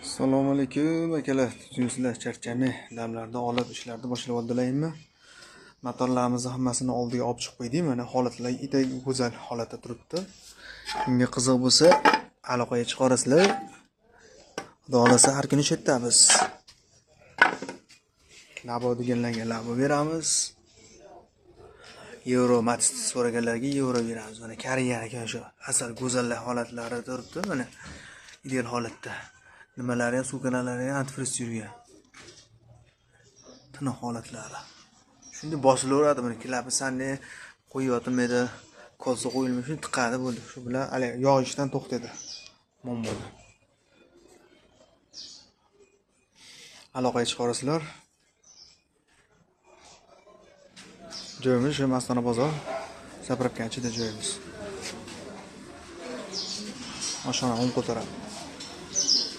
Assalomu alaykum akalar. Sizlar charchami damlarda olib ishlarni boshlab oldilarmi? Motorlarimizni hammasini oldiga olib chiqib qo'ydik. Mana holatlar juda go'zal holatda turibdi. Kimga qiziq bo'lsa, aloqaga chiqarasizlar. Xudo xolasa har kuni chetdamiz. Labo deganlarga labo beramiz. Euro Matiz so'raganlarga euro beramiz. Mana Koreyaga shu asal go'zallik holatlari turibdi. Mana ideal holatda. Nimalari ham suv kanallari ham antifriz yurgan. Tiniq holatlari. Shunda bosilaveradi buni klapi sanni qo'yyotimida kolsa qo'yilmish shuni tiqadi bo'ldi. Shu bilan yog'ishdan to'xtadi. Mombo'di. Aloqaga chiqarasizlar. Joyimiz shu Mastona bozor. Zapravka ichida joyimiz. Oshxona 10 ko'taradi.